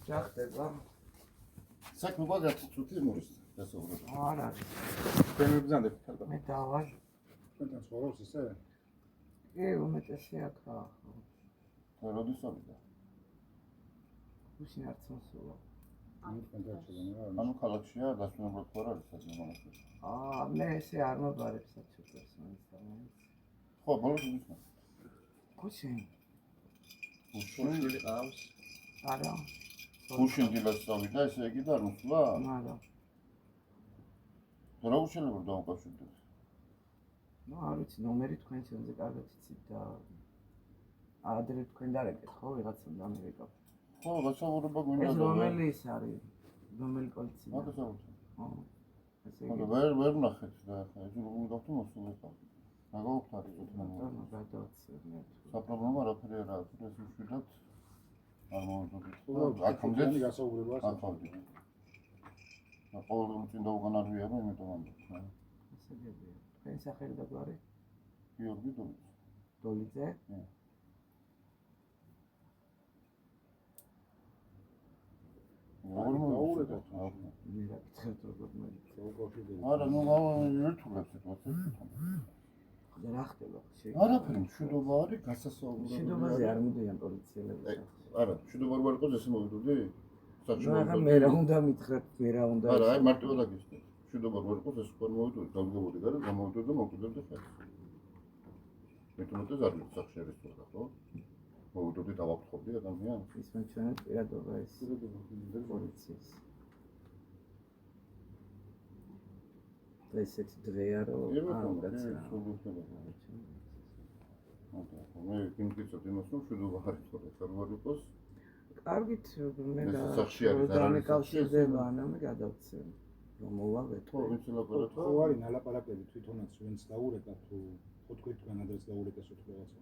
ჯახდება. საქმე ბაგათი წუთი მორის დასაუბრება. არ არის. თქვენ მიბრძანდებით ხალხო. მე დავარ. თქვენთან ცხოვრობს ისე? კი, უმეტესი აქაა. და როდის ავიდა? უშინ არც მოსულა. ანუ ქალაქშია დასვენებლად თუ არ არის სადმე მონასტერი? მე ესე არ მობარებ საჩუქრებს მაინც. ხო, ბოლოს უსმენ. უშინ. უშინ ყავს? არა. უშინ დილას წავიდა, ესე იგი და არ მოსულა? არა. რა უშელებო დაუკავშირდეთ? არ ვიცი, ნომერი თქვენ ჩვენზე კარგად იცით და ადრე თქვენ დარეკეთ, ხო, ვიღაცამ ამერიკა. ხო, გასაუბრება გვინდა. ეს რომელი ის არის? რომელი კოლიცია? მაგასაუბრება. ესე ანუ იგი. ვერ ნახეთ და ხა ეს უნდა მოსულიყო. მაგაუხტარი თვითონ. საპრობლემო არაფერი არ აქვს, ეს უშვილად არ მოვიდოდით. აქამდე გასაუბრებას ახავდით. ყოველდღე წინ დაუგან არ ვიარო, იმიტომ ამბობ. ესე იგი. თქვენი სახელი და გვარი? გიორგი დოლიძე. დოლიძე? დაურეკოთ. მე რა გითხარით როგორ მოიქცე? არა, ნუ ერთულებს სიტუაციას. და რა ხდება? არაფერი, მშვიდობა არის, გასასაუბრებელი. მშვიდობაზე არ მიდიან პოლიციელები. არა, მშვიდობა არ იყოს ესე მოვიდოდი? რა მე რა უნდა მითხრათ, მე რა უნდა. არა, აი მარტივად აგიხსნით. მშვიდობა არ იყოს ეს უკვე მოვიდოდი, დამგებოდი გარე, გამოვიდოდი და მოვკვდები ხელს. მეტუმეტეს არ მიცახში არის თქო, ხო? მოვიდოდი დავაფრთხობდი ადამიანს. ის მეჩვენეთ პირადობა ეს პოლიციის. და ესეთი დღეა რომ კაცი მე გიმკიცებდი იმას რომ მშვიდობა არ იყოს, არ უნდა იყოს. კარგით, მე სახში არის არ არის კავშირდება, ანამე გადავცემ. რომ მოვავეთ. ხო, ვიცი ლაპარაკო. ხო არის ნალაპარაკები თვითონაც ვინც დაურეკა თუ ხო თქვენ ადრეს დაურეკეს თუ რაღაცა.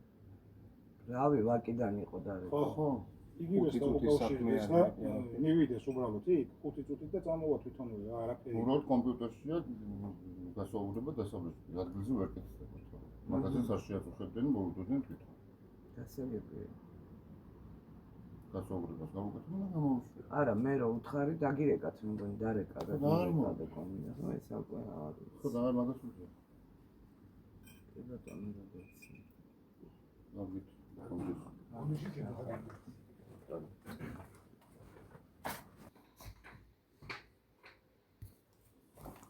რავი, ვაკიდან იყო დარეკა. ხო. იგივე საკავშირდეს და მივიდეს უბრალოდ იქ 5 წუთით და წამოვა თვითონვე რა არაფერი. უბრალოდ კომპიუტერშია გასაუბრება დასავლეთში. ადგილზე ვერ კეთდება თქო. მაგაზე საშიაწუხებდნენ მოვიდოდნენ თვითონ. გასაგებია. გასაუბრებას გავუკეთე და გამოვშვი. არა, მე რო უთხარი დაგირეკათ, მგონი დარეკა და და კომია. ხო, ეს უკვე არის. ხო, და მაგას ვუძე. კი ბატონო, დაგეცი. მაგით.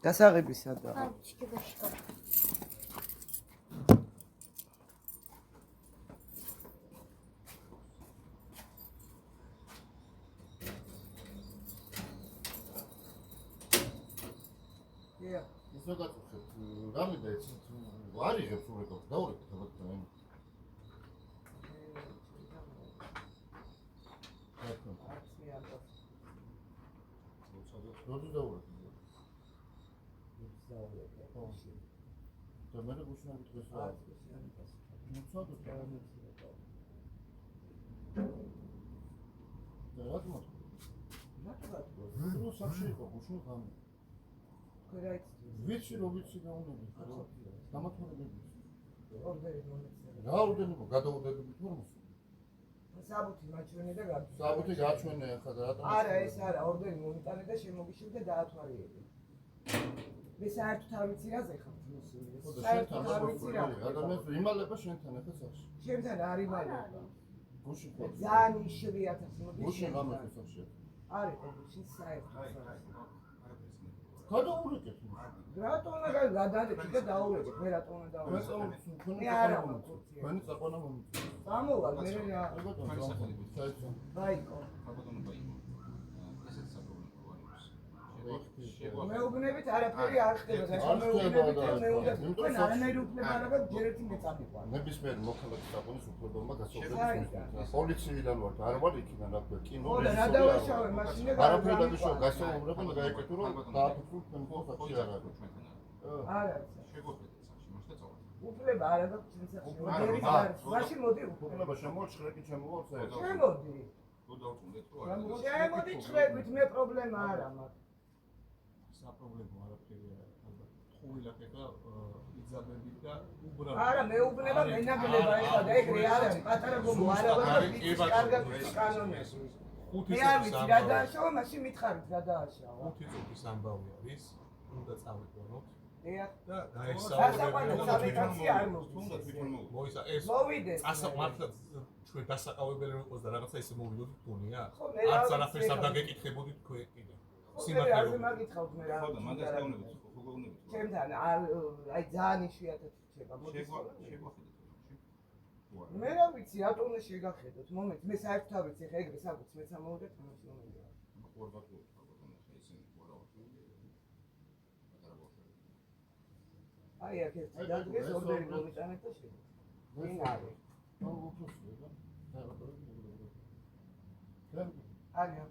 დასაღებისა და ისე გაწუხებთ, რამე და ეს ვარიღებს ურეკავს, დაურეკეთ აბა. როდი დაურეკე? და მე გუშინავით დღეს რა? მოცადოთ და რა თქმა უნდა. ნუ სახში იყო გუშინ ღამე. ვიცი რომ ვიცი და უნები. დამათმობები. რა ორდენი გადაუდებით თორმოს? საბუთი მაჩვენე და გაჩვენე. საბუთი გაჩვენე ახლა და რატომ? არა, ეს არა, ორდენი მომიტანე და შემოგიშილ და დაათვალიერე. მე საერთოდ არ ვიცი რაზე ხარ მოსული. საერთოდ არ ვიცი რა. ადამიანს იმალება შენთან ახლა სახში. შენთან არ იმალება. გუშინ ძალიან იშვიათად მოდი. გუშინ რამე სახში? არის გუშინ საერთოდ. გადაურეკეთ. რატომ უნდა გადადეთ და დაურეკეთ? მე რატომ უნდა დაურეკეთ? მე არა მაქვს. თქვენი წაყვანა მომიწია. გამოვალ მე რა. საერთოდ. დაიკო. მეუბნებით არაფერი არ ხდება და მეუბნებით მე უნდა თქვენ არანაირი უფლება არ აქვს ჯერ ერთი მეწამიყვანო. ნებისმიერ მოქალაქის საკონის უფლებამმა გასაუბრებელი. პოლიციიდან ვარ, არ ვარ იქიდან რა ქვია, კინო. ხო და რა დავაშავე მაშინ და არაფერი დავიშავე, გასაუბრება და გაიკეთო რომ დააფუძნო თქვენ ხალხი არ არის. არა. შეგობრეთ სახში მოშ და წავედი. უფლება არ აქვს ჩვენს სახში. მაშინ მოდი უფლება შემოვა ხრეკი შემოვა საერთოდ. შემოდი. თუ დავწუნდეთ თუ არა. შემოდი ხრეკით, მე პრობლემა არ აქვს. საპრობლემო არაფერი არა ალბათ. უილაკება იძაბებით და უბრალოდ არა მეუბნება მენაგლება ეხლა და ეგრე არ არის პატარა გოგო არა ვარ და კარგად კანონია ხუთი მე არ ვიცი რა დააშავა მაშინ მითხარით რა დააშავა ხუთი წუთის ამბავი არის უნდა წავიყვანოთ დიახ და დასაყვანად სამეთაცი არ მოისა ეს მოვიდეს მართლა ჩვენ დასაყავებელი რომ იყოს და რაღაცა ისე მოვიდოდით გონია ხო, მე არც რა არაფერს არ ვიცი, დაგეკითხებოდით თქვენ კიდე სიმართლე არ მაგითხავთ მე რა ხო და მაგას გავნებთ ხო გავნებთ ჩემთან აი ძალიან იშვიათად რჩება მოდის მე რა ვიცი რატომ უნდა შეგახედოთ მომენტ მე საერთოდ არ ვიცი ხა ეგრე საკუთს მეც ამოვიდეთ თამაში მომენტია აი აქ ერთი დადგეს ორდერი მომიტანეთ და შეგეთ ვინ არის არია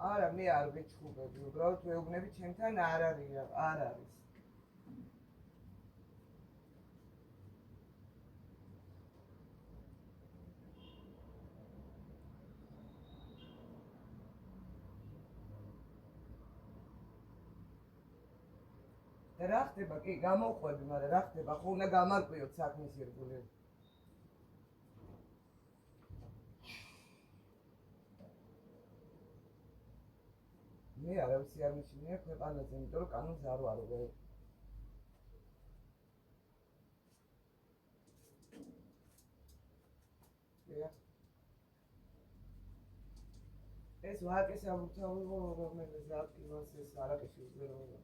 არა მე არ ვიჩხუბები უბრალოდ ვეუბნები ჩემთან არ არის რა ხდება კი გამოვყვები მაგრამ რა ხდება ხო უნდა გამარკვიოთ საქმის ირგვლივ მე არავის არ მიჩნია ქვეყანაზე იმიტომ რომ კანონს არ ვარო ეს ვაკეს ამთავრებო რომელიც აქტივას ეს არაკეში უზეროა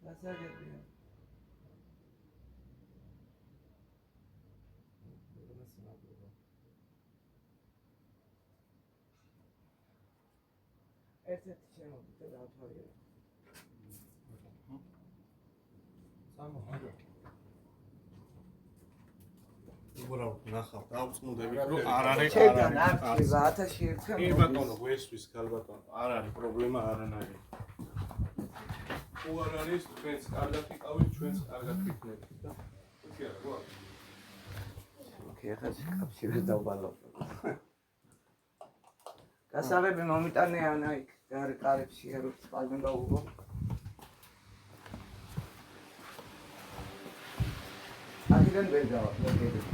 დასაგებია ერთ-ერთი შემოვიდა და დავთვალიერე უბრალოდ ნახავთ დავწმუნდებით რომ არ არის ჩემთან არჩევა 1001 კი ბატონო გვესვის ქალბატონო არ არის პრობლემა არანაირი თუ არ არის თქვენს კარგად იყავით ჩვენს კარგად ვიქნებით და კი არა გვა ოკეი ახლა კავშირს დავბალავ გასაღები მომიტანეან აი კარებში რო წყალმე გაუგო აქედან ვერ გავაკეთებ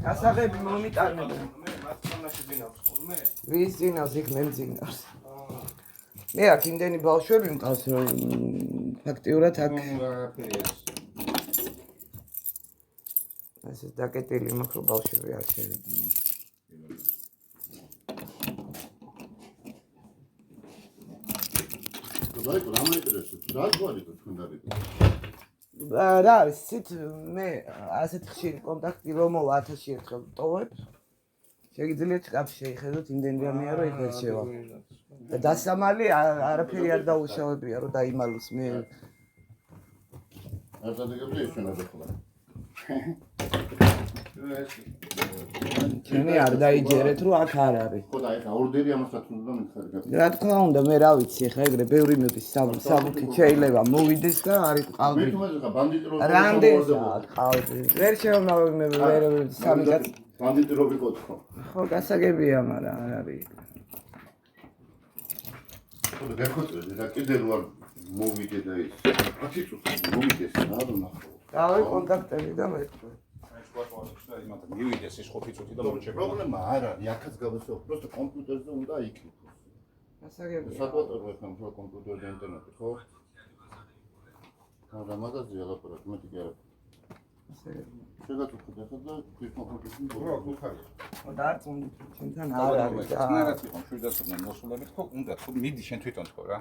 გასაღები მომიტანე ვის ძინავს იქ მე მძინავს მე აქ იმდენი ბავშვები მყავს რომ ფაქტიურად აქ ეს დაკეტილი მაქვს რომ ბავშვები არ შეიძლება რა არის ცით მე ასეთ ხშირი კონტაქტი რომ მოვა 1000 ერთხელ ტოვებ შეგიძლიათ კაფე შეიხედოთ იმდენ რამეა რომ იქ ვერ შევა და დასამალი არაფერი არ დაუშავებია რომ დაიმალოს მე არ დაგეგმდი ეს უნდა დახლა ჩემი არ დაიჯერეთ რომ აქ არ არის ხო და ეხა ორდერი ამასაც უნდა მითხარი რა თქმა უნდა მე რა ვიცი ეხა ეგრე ბევრი მიდის საბუთი შეიძლება მოვიდეს და არის ყალბი მე თუმცა ბანდიტი რო რამდენია ყალბი ვერ შევნა მე ვერ სამი კაც ბანდიტი რო ვიყო ხო გასაგებია მაგრამ არ არის ხო და გეხოწე და კიდე რო არ მოვიდე და ის 10 წუთი მოვიდეს რა ნახო დავი კონტაქტები და მეთქვი მივიდეს ის 5 წუთი და მორჩება. პრობლემა არ არის, აქაც გავასწავლო, просто კომპიუტერზე უნდა იკლიდეს. გასაგებია. საკუთარ ხო კომპიუტერზე ინტერნეტი, ხო? მაგრამ მაგაზია ლაპარაკი, მეტი კი არა. გასაგებია. შეგაწუხეთ ახლა და თვითმოქმედი რა გუხარია. და ჩემთან არ არის. წნარად იყო 700-დან მოსულებით ხო უნდა თუ მიდი შენ თვითონ თქო რა.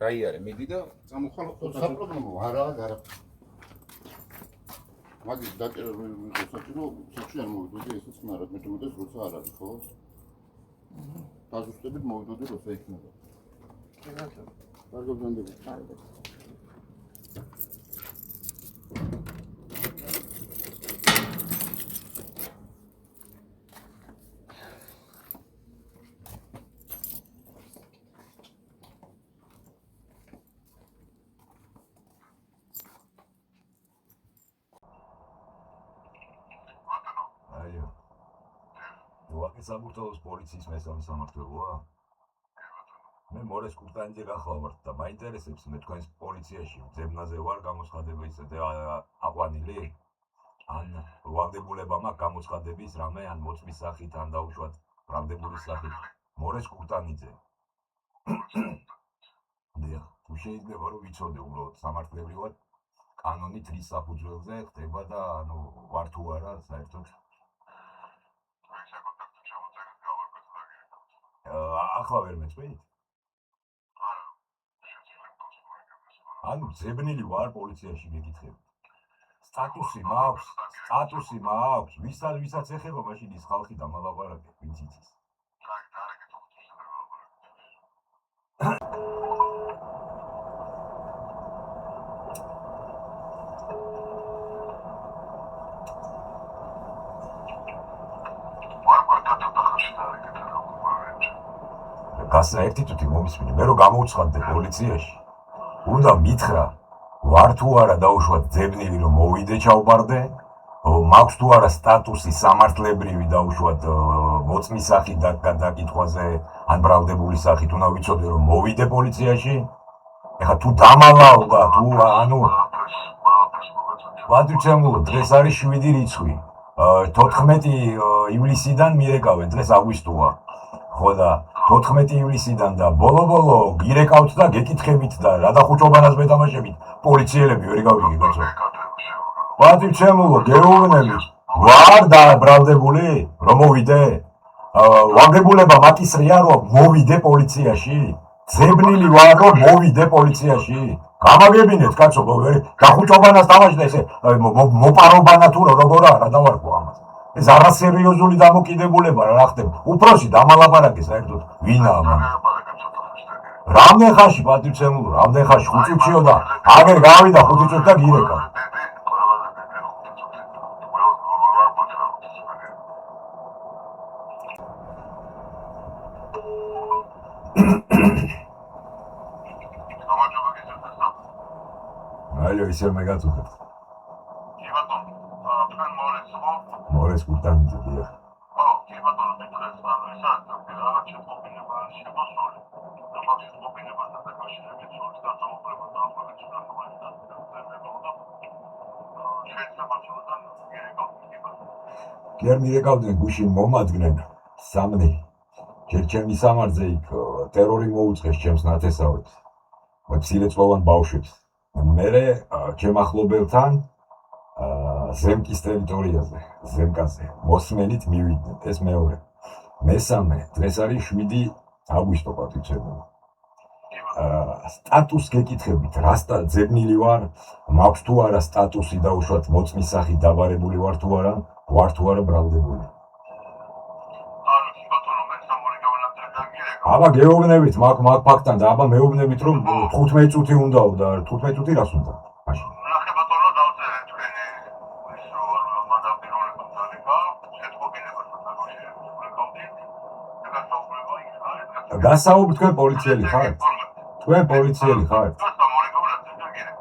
გაიარე, მიდი და წამოხვალ საპრობლემო არაა. მაგის დაჭერა საჭირო საჭირო არ მოვიდოდი ესეც მაგრამ მე თვითონ როცა არ არის ხო? დაზუსტებით მოვიდოდი როცა იქნება. კარგად განდები. კარგად. საბურთალოს პოლიციის მესამე სამმართველოა? მე მორეს კურტანიძე გახლავართ და მაინტერესებს მე თქვენს პოლიციაში ძებნაზე ვარ გამოცხადება ისე აყვანილი? ან ვალდებულება მაქვს გამოცხადების რამე ან მოწმის სახით ან დაუშვათ ბრალდებულის სახით მორეს კურტანიძე. თუ შეიძლება რომ ვიცოდე უბრალოდ სამართლებრივად კანონით რის საფუძველზე ხდება და ანუ ვარ თუ არა საერთოდ ახლა ვერ მეწვით? ანუ ძებნილი ვარ პოლიციაში გეკითხებით. სტატუსი მაქვს, ვისაც ეხება მაშინ ის ხალხი დამალაპარაკე, ვინც იცის. ერთი თუთი მომისმინე, მე რომ გამოვცხადდე პოლიციაში, უნდა მითხრა, ვარ თუ არა დაუშვათ ძებნილი რომ მოვიდე ჩავბარდე, მაქვს თუ არა სტატუსი სამართლებრივი დაუშვათ მოწმის სახით დაკითხვაზე ან ბრალდებული სახით უნდა ვიცოდე რომ მოვიდე პოლიციაში. ეხლა თუ დამალავდა, თუ ანუ ვადრიცემულო დღეს არის 7 რიცხვი. 14 ივლისიდან მირეკავენ, დღეს აგვისტოა. ხო და 14 ივლისიდან და ბოლო გირეკავთ და გეკითხებით და რა დახუჭობანას მეთამაშებით პოლიციელები ვერ გავიგე კაცო. ვადრიცემულო გეუბნები ვარ და ბრალდებული რომ მოვიდე? ვალდებულება მაკისრია რომ მოვიდე პოლიციაში? ძებნილი ვარ რომ მოვიდე პოლიციაში? გამაგებინეთ კაცო, დახუჭობანას თამაშდა ესე მოპარობანა თუ როგორ არა დავარქვა ამას. ეს არასერიოზული დამოკიდებულება რა ხდება? უფროსი დამალაპარაკე საერთოდ ვინაა მან? რამდენ ხანში პატივცემულო, რამდენ ხანში 5 წუთიო და აგერ გავიდა 5 წუთი და გირეკა. ალო ისე მეგაწუხეთ. კი ბატონო, თქვენ მორეს კურტანიძე დიახ. კი ბატონო, მითხეს ანუ ისაც რაღაც შეწყობინება შემოსული. და მაგ შეწყობინებასთან დაკავშირებით სულს დასამოკრება და ამბობენ კი არ მირეკავდნენ გუშინ მომადგნენ სამნი. ჯერ ჩემი სამარძე იქ ტერორი მოუწყეს ჩემს ნათესავებს. მცირეწლოვან ბავშვებს. მერე ჩემ ახლობელთან ზემკის ტერიტორიაზე, ზემკაზე მოსმენით მივიდნენ, ეს მეორე. მესამე, დღეს არის 7 აგვისტო პატივცემულო. სტატუს გეკითხებით, რა ძებნილი ვარ, მაქვს თუ არა სტატუსი დაუშვათ მოწმის სახით დაბარებული ვარ თუ არა, ვარ თუ არა ბრალდებული. აბა გეუბნებით მაგ ფაქტთან და აბა მეუბნებით რომ 15 წუთი უნდაო და 15 წუთი რას უნდა? მაშინ. ნახე ბატონო დავწერე თქვენი ის რომ მადაპირონებამ დალიკა შეწყობინებასთან დაკავშირებით. გასაუბრებო თქვენ პოლიციელი ხართ? თქვენ პოლიციელი ხართ?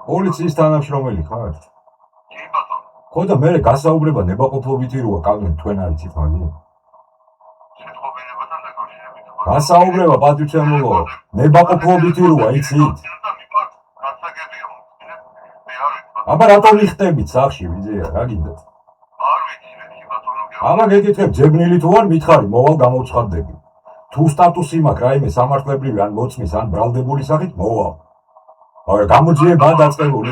პოლიციის თანამშრომელი ხართ? კი ბატონო. ხო და მე გასაუბრება ნებაყოფლობითი როა კანონი თქვენ არიცით მაგი? გასაუბრება პატივცემულო, ნებაყოფლობითი როა იცით? აბა რატომ იხტებით სახში ვიზია, რა გინდათ? არ ვიცი მე ბატონო. აბა გეკითხებ ძებნილი თუ არ მითხარი, მოვალ გამოვცხადდები. თუ სტატუსი მაქვს რაიმე სამართლებრივი ან მოწმის ან ბრალდებული სახით მოვალ. არა გამოძიება დაწყებული.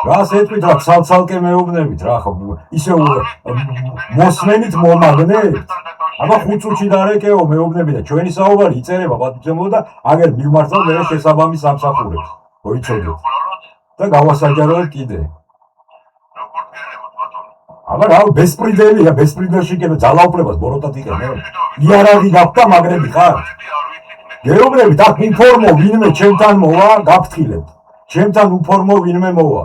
რას ეთქვით რა ცალ-ცალკე მეუბნებით რა ხო ისე მოსმენით მომაგნეთ? აბა 5 წუთში დარეკეო მეუბნები და ჩვენი საუბარი იწერება პატივცემულო და აგერ მივმართავ მე შესაბამის სამსახურებს. მოიცოდეთ. და გავასაჯაროებ კიდე. აბა რა ბესპრიდელია, ბესპრიდელში კიდე ძალაუფლებას ბოროტად იყენებ. იარაღი გაქვთ და მაგრები ხარ? გეუბნებით აქ ინფორმო ვინმე ჩემთან მოვა, გაფრთხილებთ. ჩემთან ინფორმო ვინმე მოვა.